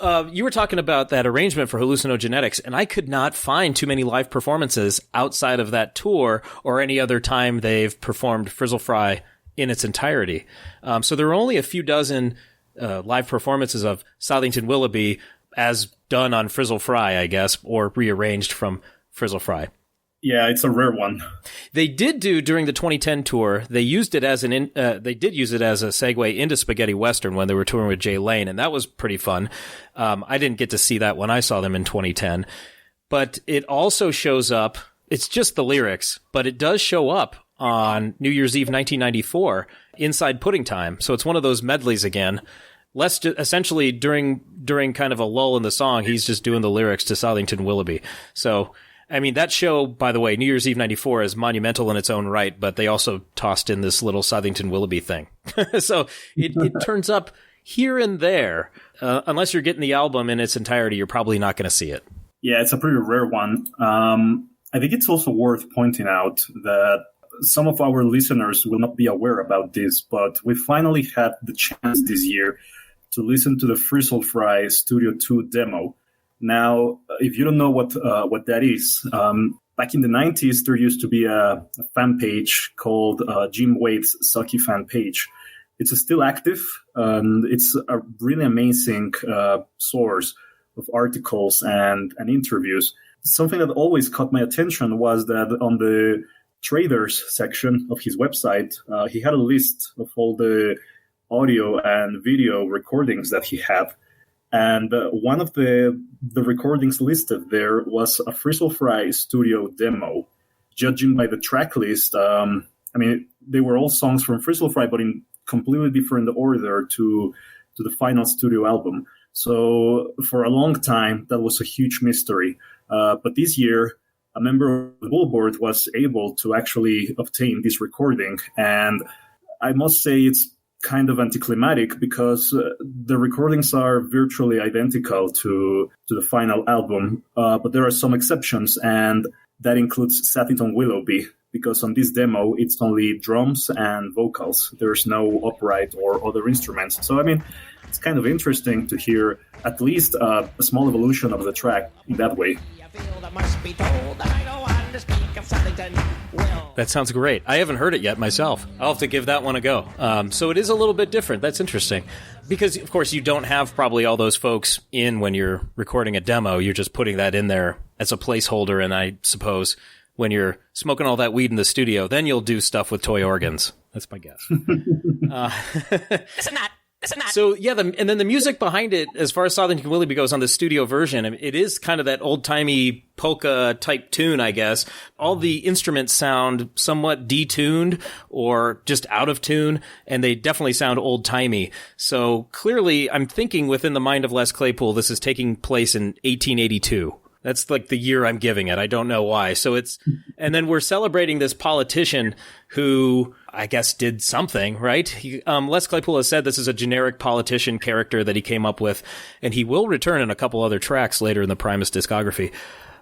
You were talking about that arrangement for Hallucinogenetics, and I could not find too many live performances outside of that tour or any other time they've performed Frizzle Fry in its entirety. So there are only a few dozen live performances of Sathington Willoughby as done on Frizzle Fry, I guess, or rearranged from Frizzle Fry. Yeah, it's a rare one. They did do during the 2010 tour. They used it as they did use it as a segue into Spegetti Western when they were touring with Jay Lane, and that was pretty fun. I didn't get to see that when I saw them in 2010, but it also shows up. It's just the lyrics, but it does show up on New Year's Eve 1994 inside Pudding Time. So it's one of those medleys again. Essentially during kind of a lull in the song, he's just doing the lyrics to Sathington Willoughby. So. I mean, that show, by the way, New Year's Eve 94 is monumental in its own right, but they also tossed in this little Sathington Willoughby thing. So it turns up here and there. Unless you're getting the album in its entirety, you're probably not going to see it. Yeah, it's a pretty rare one. I think it's also worth pointing out that some of our listeners will not be aware about this, but we finally had the chance this year to listen to the Frizzle Fry Studio 2 demo. Now, if you don't know what that is, back in the 90s, there used to be a fan page called Jim Wade's Sucky fan page. It's still active, and it's a really amazing source of articles and interviews. Something that always caught my attention was that on the traders section of his website, he had a list of all the audio and video recordings that he had. And one of the recordings listed there was a Frizzle Fry studio demo. Judging by the track list, I mean, they were all songs from Frizzle Fry, but in completely different order to the final studio album. So for a long time, that was a huge mystery. But this year, a member of the Bull Board was able to actually obtain this recording. And I must say it's kind of anticlimactic because the recordings are virtually identical to the final album, but there are some exceptions, and that includes Sathington Willoughby, because on this demo it's only drums and vocals. There's no upright or other instruments. So I mean, it's kind of interesting to hear at least a small evolution of the track in that way. That sounds great. I haven't heard it yet myself. I'll have to give that one a go. So it is a little bit different. That's interesting. Because, of course, you don't have probably all those folks in when you're recording a demo. You're just putting that in there as a placeholder. And I suppose when you're smoking all that weed in the studio, then you'll do stuff with toy organs. That's my guess. Listen that. So, yeah, and then the music behind it, as far as Sathington Willoughby goes on the studio version, I mean, it is kind of that old-timey polka-type tune, I guess. All the instruments sound somewhat detuned or just out of tune, and they definitely sound old-timey. So, clearly, I'm thinking within the mind of Les Claypool, this is taking place in 1882. That's like the year I'm giving it. I don't know why. So and then we're celebrating this politician who I guess did something, right? Les Claypool has said this is a generic politician character that he came up with, and he will return in a couple other tracks later in the Primus discography.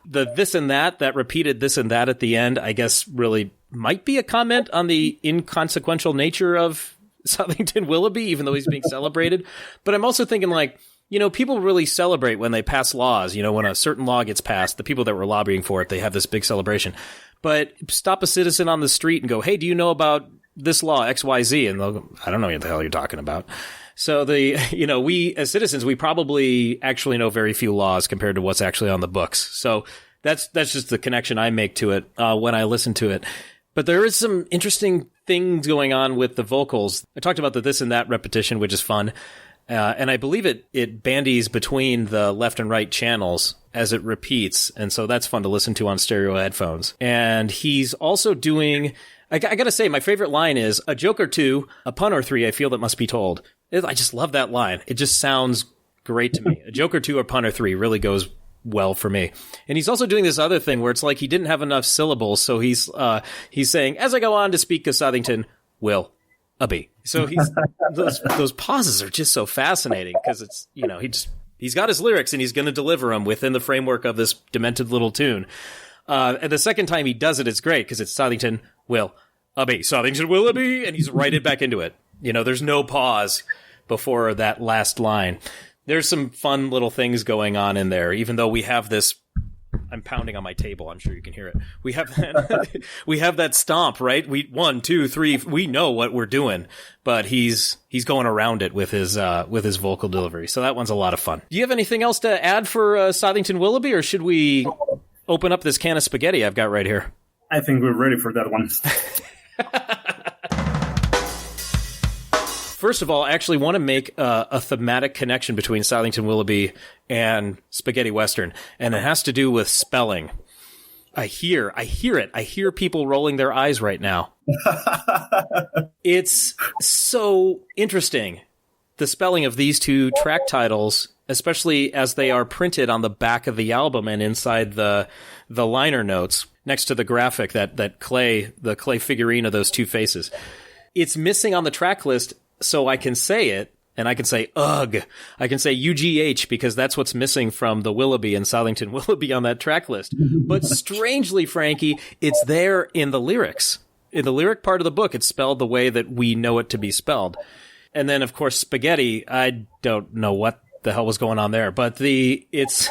The this and that repeated this and that at the end, I guess really might be a comment on the inconsequential nature of Sathington Willoughby, even though he's being celebrated. But I'm also thinking like, you know, people really celebrate when they pass laws. You know, when a certain law gets passed, the people that were lobbying for it, they have this big celebration. But stop a citizen on the street and go, hey, do you know about this law, XYZ? And they'll go, I don't know what the hell you're talking about. So we as citizens, we probably actually know very few laws compared to what's actually on the books. So that's just the connection I make to it when I listen to it. But there is some interesting things going on with the vocals. I talked about the this and that repetition, which is fun. And I believe it bandies between the left and right channels as it repeats. And so that's fun to listen to on stereo headphones. And he's also doing, I gotta say, my favorite line is, a joke or two, a pun or three, I feel that must be told. I just love that line. It just sounds great to me. A joke or two, a pun or three really goes well for me. And he's also doing this other thing where it's like he didn't have enough syllables. So he's saying, as I go on to speak of Sathington, Willoughby. So those pauses are just so fascinating because it's, you know, he's got his lyrics and he's going to deliver them within the framework of this demented little tune. And the second time he does it, it's great because it's Sathington Willoughby, Sathington Willoughby, and he's right back into it. You know, there's no pause before that last line. There's some fun little things going on in there, even though we have this. I'm pounding on my table. I'm sure you can hear it. We have that, we have that stomp, right? 1, 2, 3. We know what we're doing, but he's going around it with his vocal delivery. So that one's a lot of fun. Do you have anything else to add for Sathington Willoughby, or should we open up this can of spaghetti I've got right here? I think we're ready for that one. First of all, I actually want to make a thematic connection between Sathington Willoughby and Spegetti Western, and it has to do with spelling. I hear it. I hear people rolling their eyes right now. It's so interesting, the spelling of these two track titles, especially as they are printed on the back of the album and inside the liner notes next to the graphic, the clay figurine of those two faces. It's missing on the track list. So I can say it, and I can say ugh. I can say UGH because that's what's missing from the Willoughby and Sathington Willoughby on that track list. But strangely, Frankie, it's there in the lyrics. In the lyric part of the book, it's spelled the way that we know it to be spelled. And then, of course, spaghetti, I don't know what the hell was going on there, but it's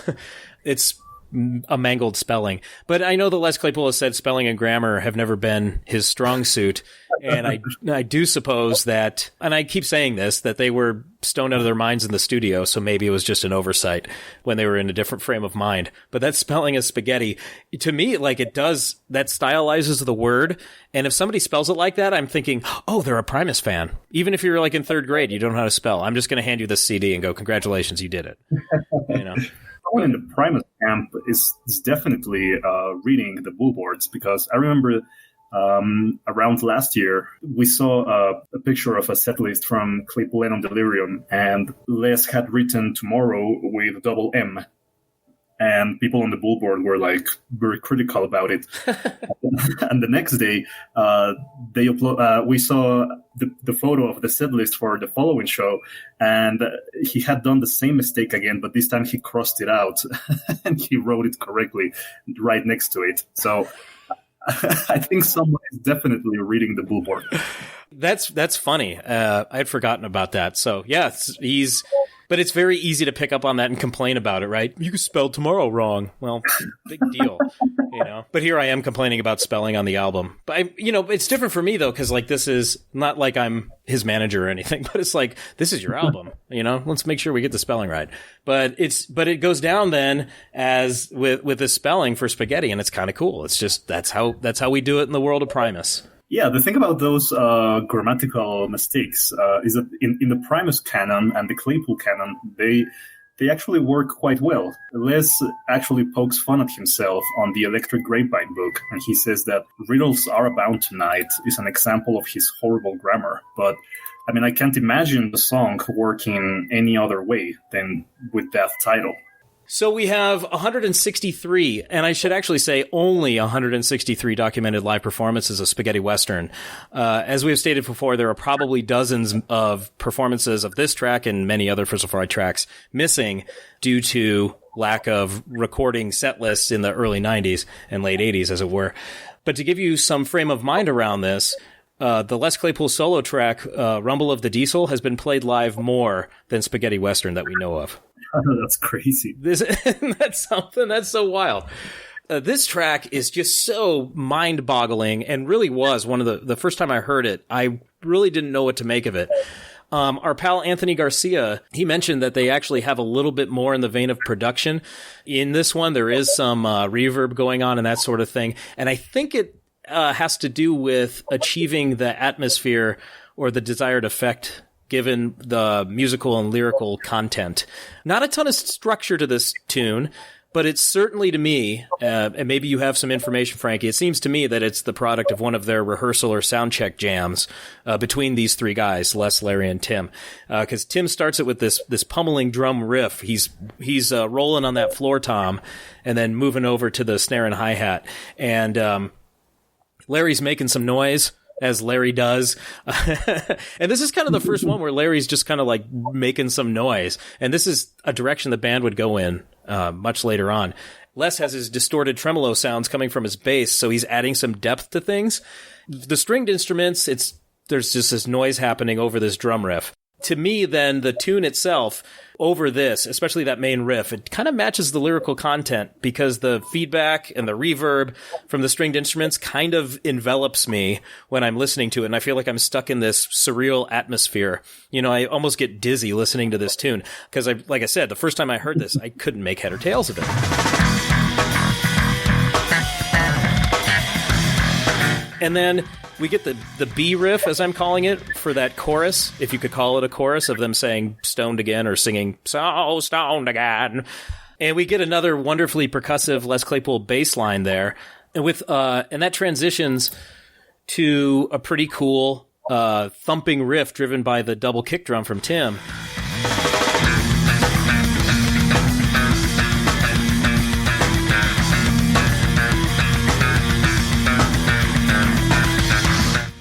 a mangled spelling. But I know that Les Claypool has said spelling and grammar have never been his strong suit. And I do suppose that, and I keep saying this, that they were stoned out of their minds in the studio, so maybe it was just an oversight when they were in a different frame of mind. But that spelling of spaghetti, to me, like it does, that stylizes the word. And if somebody spells it like that, I'm thinking, oh, they're a Primus fan. Even if you're like in third grade, you don't know how to spell. I'm just going to hand you this CD and go, congratulations, you did it. You know? Someone in the Primus camp is definitely reading the billboards, because I remember around last year we saw a picture of a set list from Claypool and on Delirium, and Les had written tomorrow with double M, and people on the billboard were like very critical about it. And the next day they upload we saw the photo of the set list for the following show, and he had done the same mistake again, but this time he crossed it out and he wrote it correctly right next to it. So I think someone is definitely reading the billboard. That's funny. I had forgotten about that. So yeah, but it's very easy to pick up on that and complain about it, right? You spelled tomorrow wrong. Well, big deal, you know. But here I am complaining about spelling on the album. But it's different for me though, because like this is not like I'm his manager or anything, but it's like this is your album, you know. Let's make sure we get the spelling right. But it goes down then as with the spelling for spaghetti, and it's kind of cool. It's just that's how we do it in the world of Primus. Yeah, the thing about those grammatical mistakes is that in the Primus canon and the Claypool canon, they actually work quite well. Les actually pokes fun at himself on the Electric Grapevine book, and he says that Riddles Are Abound Tonight is an example of his horrible grammar. But, I mean, I can't imagine the song working any other way than with that title. So we have 163, and I should actually say only 163 documented live performances of Spegetti Western. As we have stated before, there are probably dozens of performances of this track and many other Frissle Fry tracks missing due to lack of recording set lists in the early 90s and late 80s, as it were. But to give you some frame of mind around this, the Les Claypool solo track, Rumble of the Diesel, has been played live more than Spegetti Western that we know of. That's crazy. That's something that's so wild. This track is just so mind-boggling, and really was one of the first time I heard it, I really didn't know what to make of it. Our pal Anthony Garcia, he mentioned that they actually have a little bit more in the vein of production. In this one, there is some reverb going on and that sort of thing, and I think it has to do with achieving the atmosphere or the desired effect given the musical and lyrical content. Not a ton of structure to this tune, but it's certainly to me, and maybe you have some information, Frankie, it seems to me that it's the product of one of their rehearsal or sound check jams between these three guys, Les, Larry, and Tim. Because Tim starts it with this pummeling drum riff. He's rolling on that floor tom and then moving over to the snare and hi-hat. And Larry's making some noise, as Larry does. And this is kind of the first one where Larry's just kind of like making some noise. And this is a direction the band would go in much later on. Les has his distorted tremolo sounds coming from his bass, so he's adding some depth to things. The stringed instruments, there's just this noise happening over this drum riff. To me, then, the tune itself, over this, especially that main riff, it kind of matches the lyrical content because the feedback and the reverb from the stringed instruments kind of envelops me when I'm listening to it. And I feel like I'm stuck in this surreal atmosphere. You know, I almost get dizzy listening to this tune because like I said, the first time I heard this, I couldn't make head or tails of it. And then we get the B riff, as I'm calling it, for that chorus, if you could call it a chorus, of them saying stoned again or singing so stoned again. And we get another wonderfully percussive Les Claypool bass line there. And and that transitions to a pretty cool thumping riff driven by the double kick drum from Tim.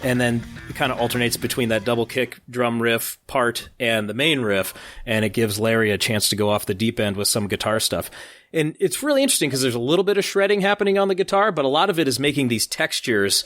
And then it kind of alternates between that double kick drum riff part and the main riff, and it gives Larry a chance to go off the deep end with some guitar stuff. And it's really interesting because there's a little bit of shredding happening on the guitar, but a lot of it is making these textures,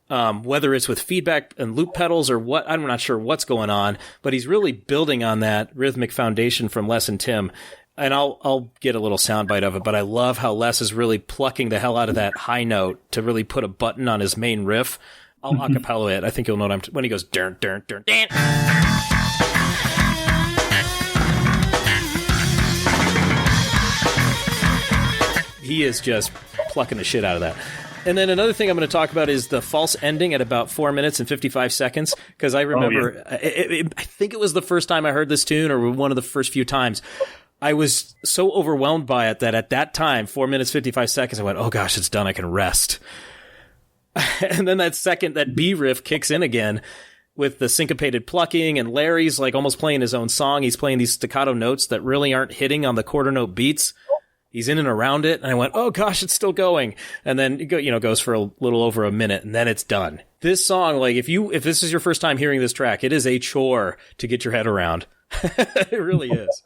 whether it's with feedback and loop pedals or what, I'm not sure what's going on, but he's really building on that rhythmic foundation from Les and Tim. And I'll get a little soundbite of it, but I love how Les is really plucking the hell out of that high note to really put a button on his main riff. I'll acapella it. I think you'll know what when he goes dun dun dun dun. He is just plucking the shit out of that. And then another thing I'm going to talk about is the false ending at about 4 minutes and 55 seconds. Because I remember, I think it was the first time I heard this tune, or one of the first few times. I was so overwhelmed by it that at that time, 4 minutes, 55 seconds, I went, oh gosh, it's done. I can rest. And then that B riff kicks in again with the syncopated plucking, and Larry's like almost playing his own song. He's playing these staccato notes that really aren't hitting on the quarter note beats. He's in and around it, and I went, oh gosh, it's still going. And then it goes for a little over a minute, and then it's done. This song, like if this is your first time hearing this track, it is a chore to get your head around. It really is.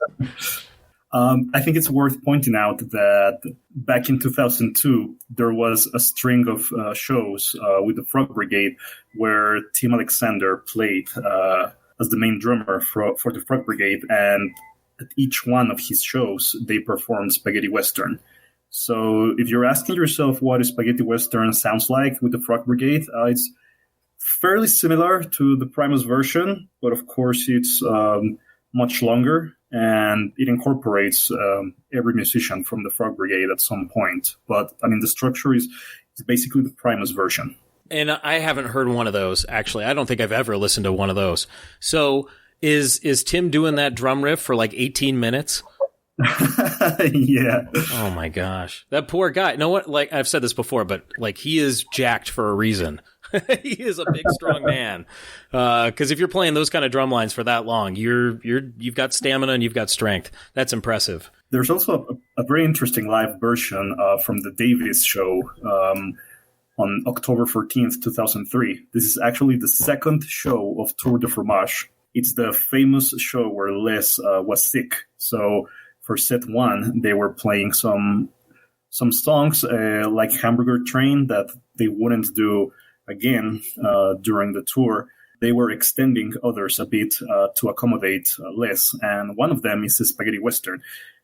I think it's worth pointing out that back in 2002, there was a string of shows with the Frog Brigade where Tim Alexander played as the main drummer for the Frog Brigade. And at each one of his shows, they performed Spaghetti Western. So if you're asking yourself what a Spaghetti Western sounds like with the Frog Brigade, it's fairly similar to the Primus version, but of course it's much longer. And it incorporates every musician from the Frog Brigade at some point. But, I mean, the structure is basically the Primus version. And I haven't heard one of those, actually. I don't think I've ever listened to one of those. So is Tim doing that drum riff for like 18 minutes? Yeah. Oh, my gosh. That poor guy. You know what? Like, I've said this before, but like he is jacked for a reason. He is a big, strong man. Because if you're playing those kind of drum lines for that long, you've got stamina and you've got strength. That's impressive. There's also a very interesting live version from the Davis show on October 14th, 2003. This is actually the second show of Tour de Fromage. It's the famous show where Les was sick. So for set one, they were playing some songs like Hamburger Train that they wouldn't do again during the tour. They were extending others a bit to accommodate Les, and one of them is a Spaghetti Western.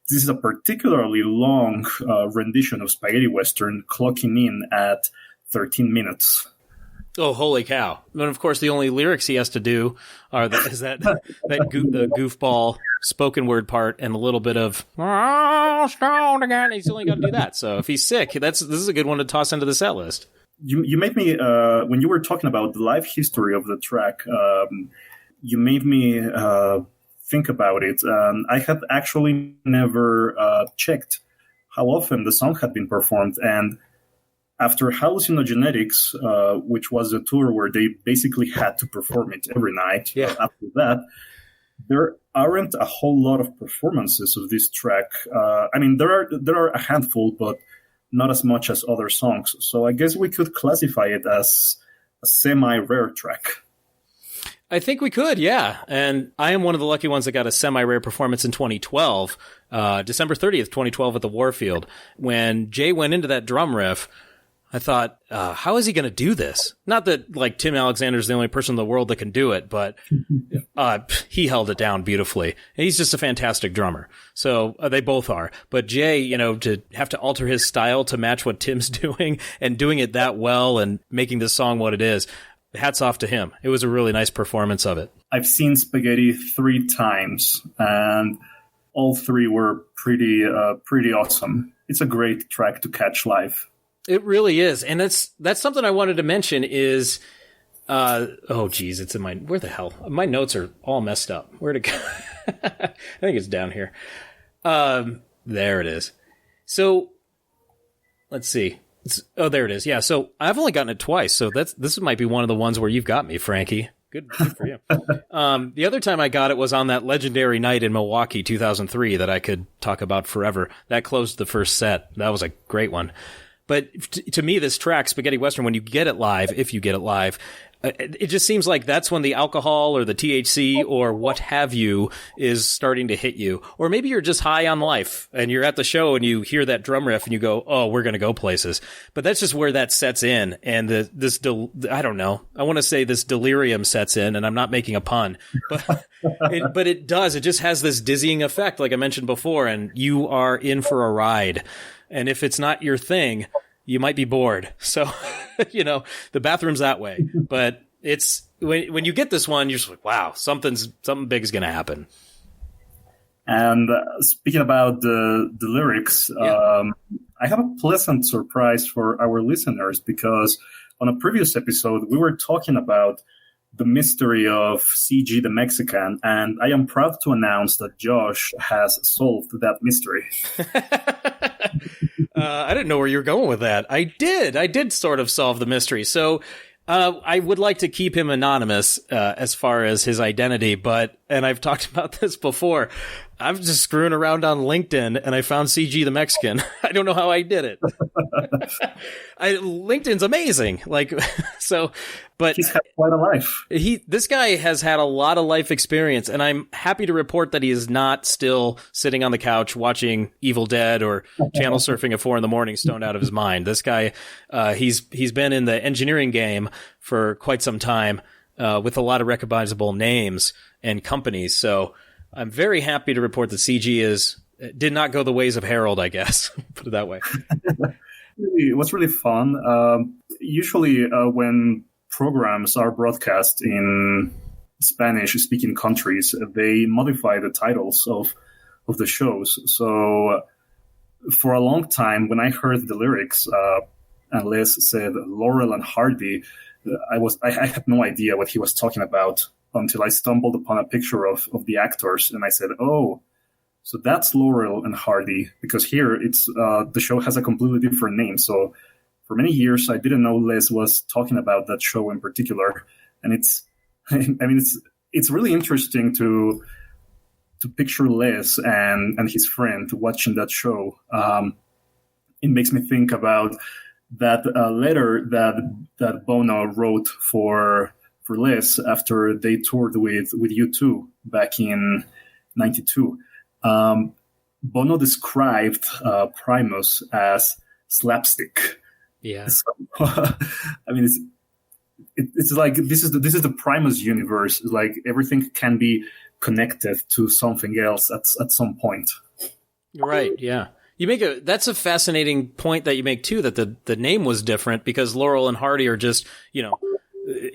This is a particularly long rendition of Spaghetti Western, clocking in at 13 minutes. Oh, holy cow. And of course, the only lyrics he has to do is that goofball spoken word part and a little bit of, oh, stoned again. He's only got to do that. So if he's sick, this is a good one to toss into the set list. You made me, when you were talking about the live history of the track, you made me think about it. I had actually never checked how often the song had been performed. And after Hallucinogenetics, which was a tour where they basically had to perform it every night, after that, there aren't a whole lot of performances of this track. I mean, there are a handful, but not as much as other songs. So I guess we could classify it as a semi-rare track. I think we could, yeah. And I am one of the lucky ones that got a semi-rare performance in 2012, December 30th, 2012 at the Warfield. When Jay went into that drum riff, I thought, how is he going to do this? Not that like Tim Alexander's the only person in the world that can do it, but he held it down beautifully. And he's just a fantastic drummer. So they both are. But Jay, to have to alter his style to match what Tim's doing and doing it that well and making this song what it is, hats off to him. It was a really nice performance of it. I've seen Spegetti 3 times, and all 3 were pretty awesome. It's a great track to catch live. It really is. And that's something I wanted to mention is, it's in where the hell? My notes are all messed up. Where'd it go? I think it's down here. There it is. So let's see. There it is. Yeah. So I've only gotten it twice. So this might be one of the ones where you've got me, Frankie. Good for you. The other time I got it was on that legendary night in Milwaukee, 2003, that I could talk about forever. That closed the first set. That was a great one. But to me, this track, Spegetti Western, when you get it live, if you get it live, it just seems like that's when the alcohol or the THC or what have you is starting to hit you. Or maybe you're just high on life and you're at the show and you hear that drum riff and you go, oh, we're going to go places. But that's just where that sets in. And I don't know. I want to say this delirium sets in, and I'm not making a pun, but it does. It just has this dizzying effect, like I mentioned before, and you are in for a ride. And if it's not your thing, you might be bored. So, the bathroom's that way. But it's when you get this one, you're just like, wow, something big is going to happen. And speaking about the lyrics, yeah. I have a pleasant surprise for our listeners, because on a previous episode, we were talking about the mystery of CG the Mexican, and I am proud to announce that Josh has solved that mystery. I didn't know where you were going with that. I did sort of solve the mystery. So I would like to keep him anonymous as far as his identity, and I've talked about this before, I'm just screwing around on LinkedIn and I found CG the Mexican. I don't know how I did it. LinkedIn's amazing. But he's had quite a life. This guy has had a lot of life experience, and I'm happy to report that he is not still sitting on the couch watching Evil Dead or channel surfing at 4 a.m. stoned out of his mind. This guy, he's been in the engineering game for quite some time, with a lot of recognizable names and companies. So I'm very happy to report that CG did not go the ways of Harold, I guess. Put it that way. What's really fun, usually when programs are broadcast in Spanish-speaking countries, they modify the titles of the shows. So for a long time, when I heard the lyrics, and Les said Laurel and Hardy, I had no idea what he was talking about until I stumbled upon a picture of the actors, and I said, oh, so that's Laurel and Hardy, because here it's the show has a completely different name. So for many years, I didn't know Les was talking about that show in particular, and it's really interesting to picture Les and his friend watching that show. It makes me think about that letter that Bono wrote for Les after they toured with U2 back in '92. Bono described Primus as slapstick. Yeah. So, it's like this is the Primus universe. It's like everything can be connected to something else at some point. Right. Yeah. That's a fascinating point that you make too, that the name was different because Laurel and Hardy are just,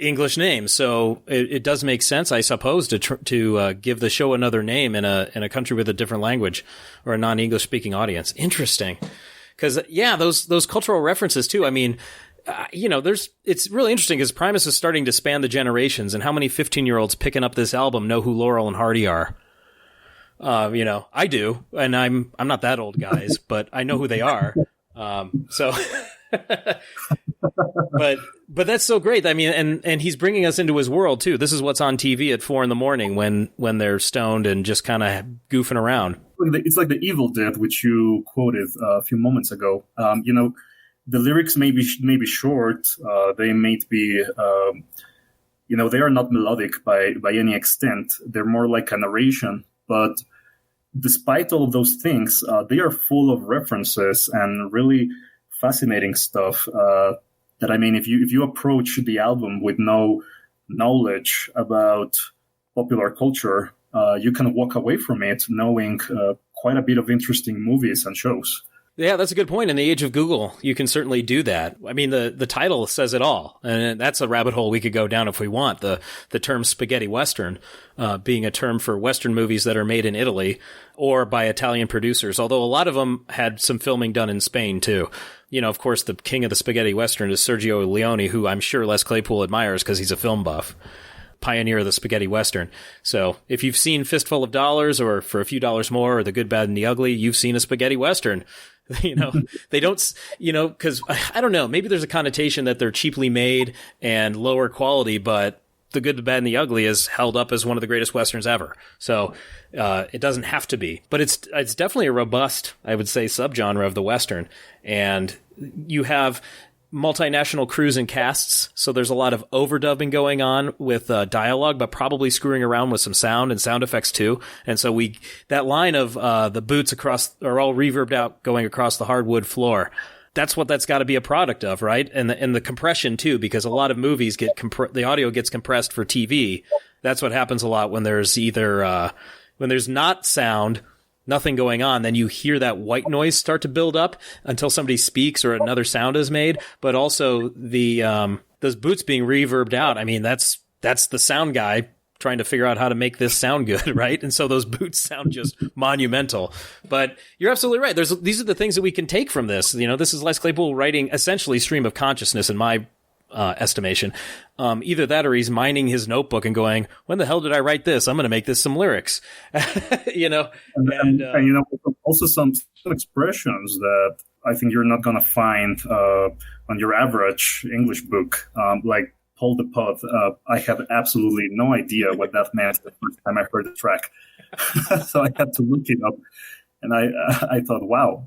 English names. So it does make sense, I suppose, to give the show another name in a country with a different language or a non-English speaking audience. Interesting. Cause those cultural references too. I mean, it's really interesting because Primus is starting to span the generations, and how many 15-year-olds picking up this album know who Laurel and Hardy are. I do, and I'm not that old, guys, but I know who they are. But that's so great. I mean, and he's bringing us into his world too. This is what's on TV at 4 a.m. when they're stoned and just kind of goofing around. It's like the Evil Dead, which you quoted a few moments ago. The lyrics may be short. They may be, they are not melodic by any extent. They're more like a narration. But despite all of those things, they are full of references and really fascinating stuff. That, I mean, if you approach the album with no knowledge about popular culture, you can walk away from it knowing quite a bit of interesting movies and shows. Yeah, that's a good point. In the age of Google, you can certainly do that. I mean, the title says it all, and that's a rabbit hole we could go down if we want. The term spaghetti western being a term for Western movies that are made in Italy or by Italian producers, although a lot of them had some filming done in Spain, too. You know, of course, the king of the spaghetti western is Sergio Leone, who I'm sure Les Claypool admires because he's a film buff. Pioneer of the spaghetti western. So if you've seen Fistful of Dollars or For a Few Dollars More or The Good, Bad, and the Ugly, you've seen a spaghetti western. You know, they don't, you know, because I don't know, maybe there's a connotation that they're cheaply made and lower quality, but The Good, the Bad, and the Ugly is held up as one of the greatest westerns ever. So it doesn't have to be, but it's definitely a robust, I would say, subgenre of the western. And you have multinational crews and casts, so there's a lot of overdubbing going on with dialogue, but probably screwing around with some sound and sound effects too. And so that line of the boots are all reverbed out going across the hardwood floor. That's what that's got to be a product of, right? And the compression too, because a lot of movies the audio gets compressed for TV. That's what happens a lot when there's either when there's not sound, nothing going on, then you hear that white noise start to build up until somebody speaks or another sound is made. But also those boots being reverbed out. I mean, that's the sound guy trying to figure out how to make this sound good, right? And so those boots sound just monumental. But you're absolutely right. These are the things that we can take from this. You know, this is Les Claypool writing essentially stream of consciousness in my estimation. Either that or he's mining his notebook and going, when the hell did I write this? I'm going to make this some lyrics. You know, and you know, also some expressions that I think you're not going to find on your average English book, like "hold the pot." I had absolutely no idea what that meant the first time I heard the track, so I had to look it up. And I thought, wow.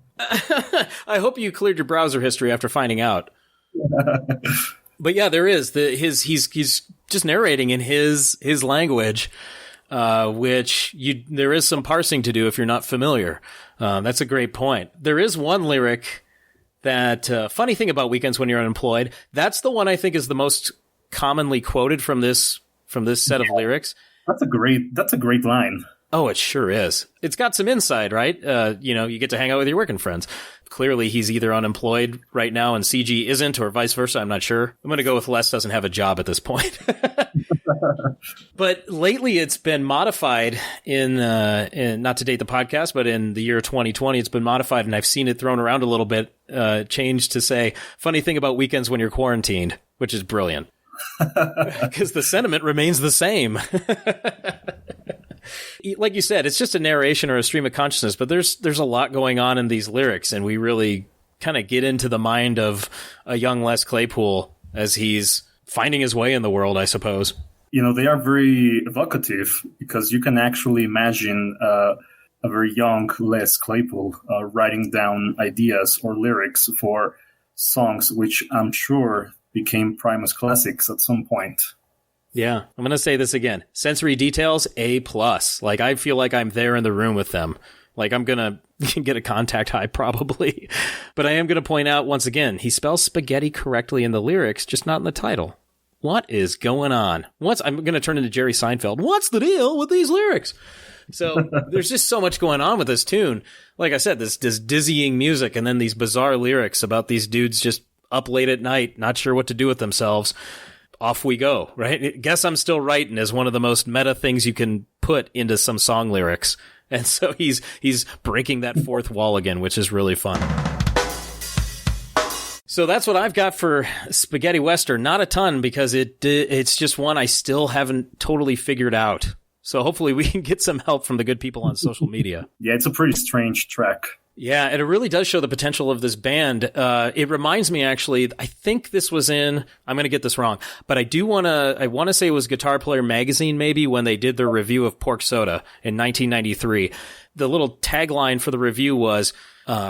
I hope you cleared your browser history after finding out. But yeah, there is he's just narrating in his language, which there is some parsing to do if you're not familiar. That's a great point. There is one lyric that funny thing about Weekends When You're Unemployed. That's the one I think is the most commonly quoted from this set of lyrics. That's a great line. Oh, it sure is. It's got some insight, right? You know, you get to hang out with your working friends. Clearly, he's either unemployed right now and CG isn't, or vice versa. I'm not sure. I'm going to go with Les doesn't have a job at this point. But lately, it's been modified in not to date the podcast, but in the year 2020, it's been modified, and I've seen it thrown around a little bit, changed to say, funny thing about weekends when you're quarantined, which is brilliant. Because the sentiment remains the same. Like you said, it's just a narration or a stream of consciousness, but there's a lot going on in these lyrics, and we really kind of get into the mind of a young Les Claypool as he's finding his way in the world, I suppose. You know, they are very evocative because you can actually imagine a very young Les Claypool writing down ideas or lyrics for songs which I'm sure became Primus classics at some point. Yeah, I'm going to say this again. Sensory details, A+. Like, I feel like I'm there in the room with them. Like, I'm going to get a contact high probably. But I am going to point out once again, he spells spaghetti correctly in the lyrics, just not in the title. What is going on? I'm going to turn into Jerry Seinfeld. What's the deal with these lyrics? So there's just so much going on with this tune. Like I said, this dizzying music and then these bizarre lyrics about these dudes just up late at night, not sure what to do with themselves. Off we go, right? Guess I'm still writing is one of the most meta things you can put into some song lyrics. And so he's breaking that fourth wall again, which is really fun. So that's what I've got for Spaghetti Western. Not a ton because it's just one I still haven't totally figured out. So hopefully we can get some help from the good people on social media. Yeah, it's a pretty strange track. Yeah, and it really does show the potential of this band. It reminds me, actually, I think this was I'm going to get this wrong, but I want to say it was Guitar Player Magazine, maybe, when they did their review of Pork Soda in 1993. The little tagline for the review was,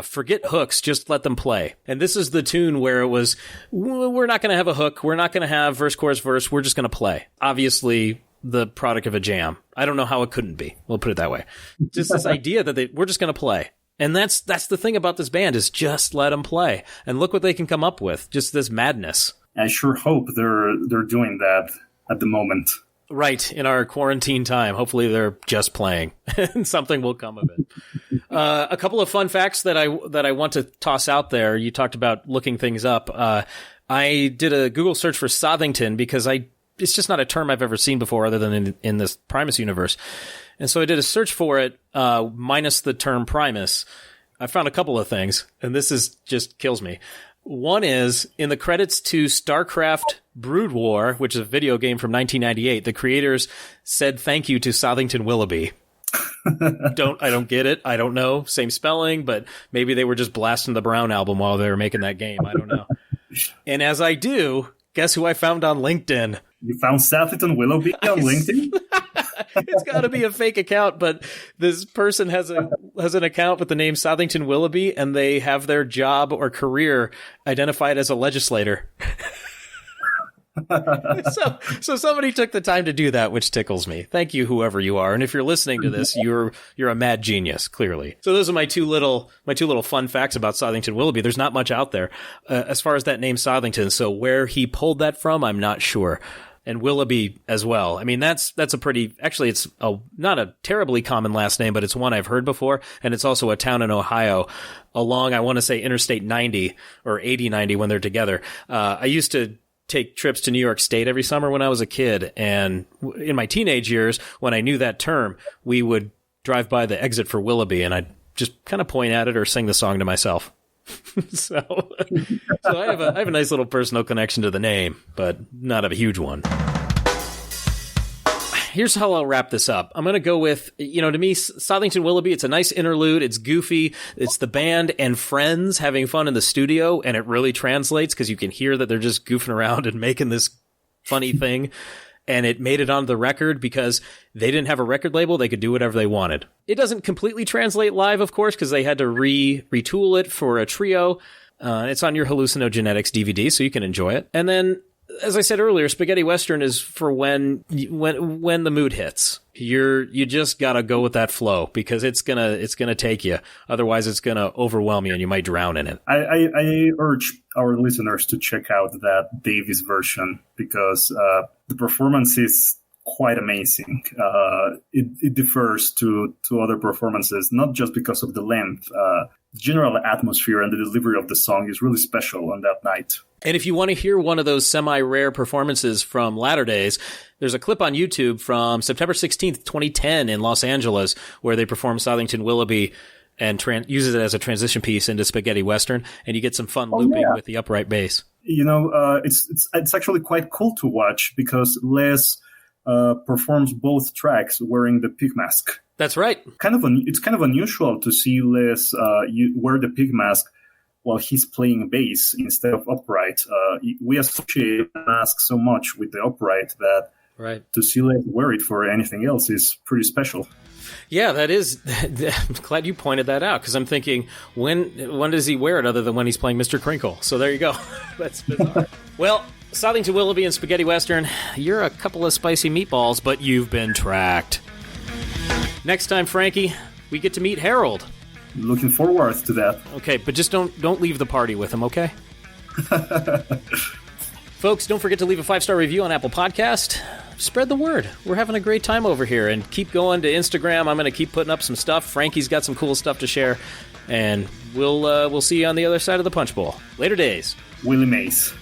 forget hooks, just let them play. And this is the tune where it was, we're not going to have a hook, we're not going to have verse, chorus, verse, we're just going to play. Obviously, the product of a jam. I don't know how it couldn't be. We'll put it that way. Just this idea that we're just going to play. And that's the thing about this band is just let them play. And look what they can come up with. Just this madness. I sure hope they're doing that at the moment. Right, in our quarantine time. Hopefully they're just playing, and something will come of it. A couple of fun facts that I want to toss out there. You talked about looking things up. I did a Google search for Sathington because it's just not a term I've ever seen before other than in this Primus universe. And so I did a search for it, minus the term Primus. I found a couple of things, and this is just kills me. One is, in the credits to StarCraft Brood War, which is a video game from 1998, the creators said thank you to Sathington Willoughby. I don't get it. I don't know. Same spelling, but maybe they were just blasting the Brown album while they were making that game. I don't know. And as I do, guess who I found on LinkedIn? You found Sathington Willoughby on LinkedIn? It's got to be a fake account, but this person has an account with the name Sathington Willoughby, and they have their job or career identified as a legislator. So somebody took the time to do that, which tickles me. Thank you, whoever you are. And if you're listening to this, you're a mad genius, clearly. So those are my two little fun facts about Sathington Willoughby. There's not much out there as far as that name Sathington. So where he pulled that from, I'm not sure. And Willoughby as well. I mean, that's a pretty, actually, it's not a terribly common last name, but it's one I've heard before. And it's also a town in Ohio along, I want to say, Interstate 90 or 80-90 when they're together. I used to take trips to New York State every summer when I was a kid. And in my teenage years, when I knew that term, we would drive by the exit for Willoughby and I'd just kind of point at it or sing the song to myself. So I have a nice little personal connection to the name, but not a huge one. Here's how I'll wrap this up. I'm going to go with, to me, Sathington Willoughby, it's a nice interlude. It's goofy. It's the band and friends having fun in the studio, and it really translates because you can hear that they're just goofing around and making this funny thing. And it made it onto the record because they didn't have a record label. They could do whatever they wanted. It doesn't completely translate live, of course, because they had to retool it for a trio. It's on your Hallucinogenetics DVD, so you can enjoy it. And then, as I said earlier, Spaghetti Western is for when the mood hits. You just gotta go with that flow because it's gonna take you. Otherwise, it's gonna overwhelm you and you might drown in it. I urge our listeners to check out that Davies version because the performance is quite amazing. It differs to other performances, not just because of the length. General atmosphere and the delivery of the song is really special on that night. And if you want to hear one of those semi-rare performances from latter days, there's a clip on YouTube from September 16th, 2010 in Los Angeles where they perform Sathington Willoughby and uses it as a transition piece into Spaghetti Western, and you get some fun looping with the upright bass. It's actually quite cool to watch because Les performs both tracks wearing the pig mask. That's right. It's kind of unusual to see Les wear the pig mask while he's playing bass instead of upright. We associate the mask so much with the upright that to see Les wear it for anything else is pretty special. Yeah, that is. I'm glad you pointed that out because I'm thinking, when does he wear it other than when he's playing Mr. Crinkle? So there you go. That's bizarre. Well, Sathington Willoughby and Spaghetti Western, you're a couple of spicy meatballs, but you've been tracked. Next time, Frankie, we get to meet Harold. Looking forward to that. Okay, but just don't leave the party with him, okay? Folks, don't forget to leave a 5-star review on Apple Podcast. Spread the word. We're having a great time over here, and keep going to Instagram. I'm going to keep putting up some stuff. Frankie's got some cool stuff to share, and we'll see you on the other side of the punch bowl. Later days. Willie Mays.